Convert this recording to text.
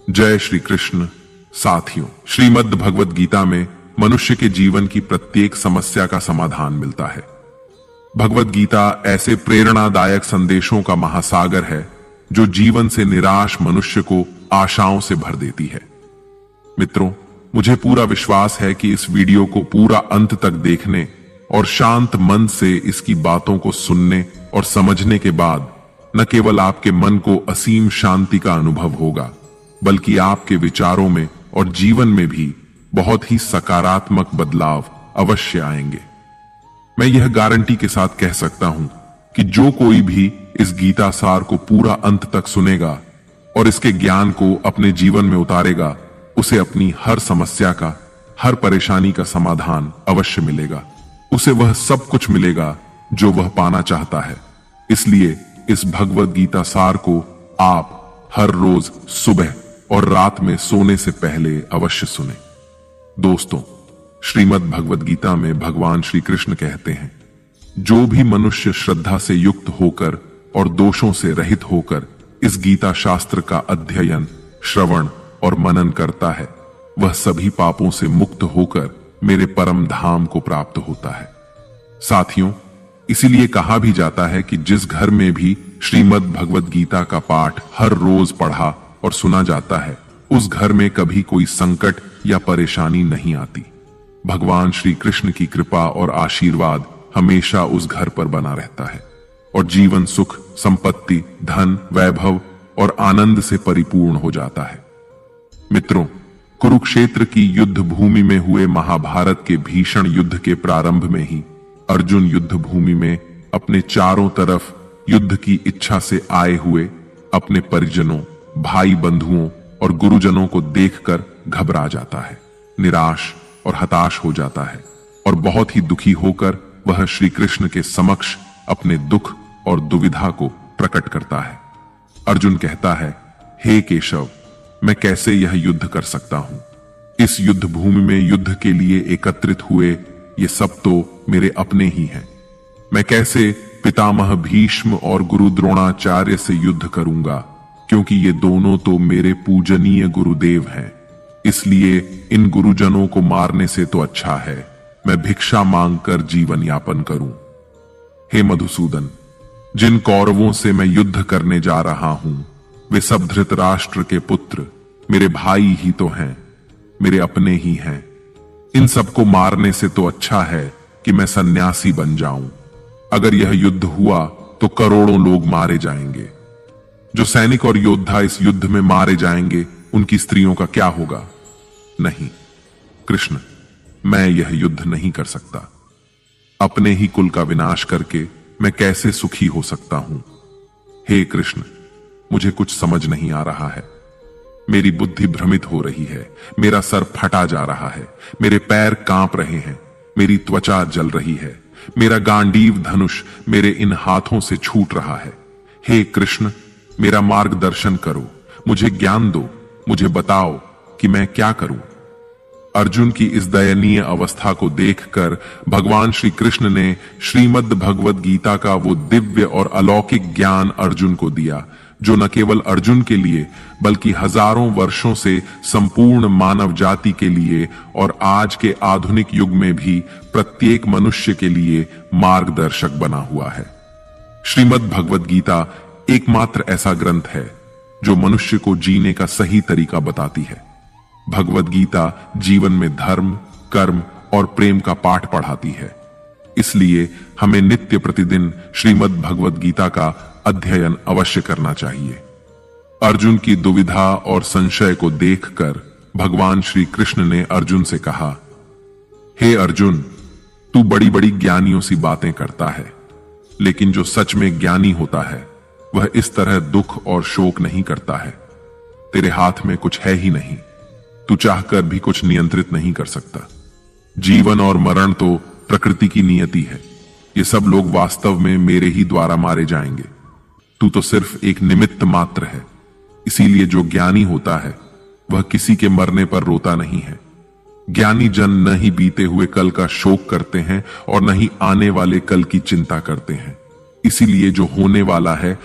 जय श्री कृष्ण। साथियों, श्रीमद् भगवद गीता में मनुष्य के जीवन की प्रत्येक समस्या का समाधान मिलता है। भगवद गीता ऐसे प्रेरणादायक संदेशों का महासागर है जो जीवन से निराश मनुष्य को आशाओं से भर देती है। मित्रों, मुझे पूरा विश्वास है कि इस वीडियो को पूरा अंत तक देखने और शांत मन से इसकी बातों को सुनने और समझने के बाद न केवल आपके मन को असीम शांति का अनुभव होगा, बल्कि आपके विचारों में और जीवन में भी बहुत ही सकारात्मक बदलाव अवश्य आएंगे। मैं यह गारंटी के साथ कह सकता हूं कि जो कोई भी इस गीता सार को पूरा अंत तक सुनेगा और इसके ज्ञान को अपने जीवन में उतारेगा, उसे अपनी हर समस्या का, हर परेशानी का समाधान अवश्य मिलेगा। उसे वह सब कुछ मिलेगा जो वह पाना चाहता है। इसलिए इस भगवद गीता सार को आप हर रोज सुबह और रात में सोने से पहले अवश्य सुने। दोस्तों, श्रीमद् भगवद गीता में भगवान श्री कृष्ण कहते हैं, जो भी मनुष्य श्रद्धा से युक्त होकर और दोषों से रहित होकर इस गीता शास्त्र का अध्ययन, श्रवण और मनन करता है, वह सभी पापों से मुक्त होकर मेरे परम धाम को प्राप्त होता है। साथियों, इसीलिए कहा भी जाता है कि जिस घर में भी श्रीमद् भगवद गीता का पाठ हर रोज पढ़ा और सुना जाता है, उस घर में कभी कोई संकट या परेशानी नहीं आती। भगवान श्री कृष्ण की कृपा और आशीर्वाद हमेशा उस घर पर बना रहता है और जीवन सुख, संपत्ति, धन, वैभव और आनंद से परिपूर्ण हो जाता है। मित्रों, कुरुक्षेत्र की युद्ध भूमि में हुए महाभारत के भीषण युद्ध के प्रारंभ में ही अर्जुन युद्ध भूमि में अपने चारों तरफ युद्ध की इच्छा से आए हुए अपने परिजनों, भाई बंधुओं और गुरुजनों को देखकर घबरा जाता है, निराश और हताश हो जाता है और बहुत ही दुखी होकर वह श्री कृष्ण के समक्ष अपने दुख और दुविधा को प्रकट करता है। अर्जुन कहता है, हे केशव, मैं कैसे यह युद्ध कर सकता हूं? इस युद्ध भूमि में युद्ध के लिए एकत्रित हुए ये सब तो मेरे अपने ही हैं। मैं कैसे पितामह भीष्म और गुरु द्रोणाचार्य से युद्ध करूंगा, क्योंकि ये दोनों तो मेरे पूजनीय गुरुदेव हैं। इसलिए इन गुरुजनों को मारने से तो अच्छा है मैं भिक्षा मांगकर जीवन यापन करूं। हे मधुसूदन, जिन कौरवों से मैं युद्ध करने जा रहा हूं, वे सब धृतराष्ट्र के पुत्र मेरे भाई ही तो हैं, मेरे अपने ही हैं। इन सबको मारने से तो अच्छा है कि मैं सन्यासी बन जाऊं। अगर यह युद्ध हुआ तो करोड़ों लोग मारे जाएंगे। जो सैनिक और योद्धा इस युद्ध में मारे जाएंगे, उनकी स्त्रियों का क्या होगा? नहीं कृष्ण, मैं यह युद्ध नहीं कर सकता। अपने ही कुल का विनाश करके मैं कैसे सुखी हो सकता हूं? हे कृष्ण, मुझे कुछ समझ नहीं आ रहा है। मेरी बुद्धि भ्रमित हो रही है, मेरा सर फटा जा रहा है, मेरे पैर कांप रहे हैं, मेरी त्वचा जल रही है, मेरा गांडीव धनुष मेरे इन हाथों से छूट रहा है। हे कृष्ण, मेरा मार्गदर्शन करो, मुझे ज्ञान दो, मुझे बताओ कि मैं क्या करूं। अर्जुन की इस दयनीय अवस्था को देखकर भगवान श्री कृष्ण ने श्रीमद् भगवद गीता का वो दिव्य और अलौकिक ज्ञान अर्जुन को दिया, जो न केवल अर्जुन के लिए बल्कि हजारों वर्षों से संपूर्ण मानव जाति के लिए और आज के आधुनिक युग में भी प्रत्येक मनुष्य के लिए मार्गदर्शक बना हुआ है। श्रीमद् भगवद गीता एकमात्र ऐसा ग्रंथ है जो मनुष्य को जीने का सही तरीका बताती है। भगवद गीता जीवन में धर्म, कर्म और प्रेम का पाठ पढ़ाती है। इसलिए हमें नित्य प्रतिदिन श्रीमद् भगवद गीता का अध्ययन अवश्य करना चाहिए। अर्जुन की दुविधा और संशय को देखकर भगवान श्री कृष्ण ने अर्जुन से कहा, हे अर्जुन, तू बड़ी बड़ी ज्ञानियों सी बातें करता है, लेकिन जो सच में ज्ञानी होता है वह इस तरह दुख और शोक नहीं करता है। तेरे हाथ में कुछ है ही नहीं, तू चाहकर भी कुछ नियंत्रित नहीं कर सकता। जीवन और मरण तो प्रकृति की नियति है। ये सब लोग वास्तव में मेरे ही द्वारा मारे जाएंगे। तू तो सिर्फ एक निमित्त मात्र है। इसीलिए जो ज्ञानी होता है वह किसी के मरने पर रोता नहीं है। ज्ञानी जन न ही बीते हुए कल का शोक करते हैं और न ही आने वाले कल की चिंता करते हैं। इसीलिए जो होने वाला है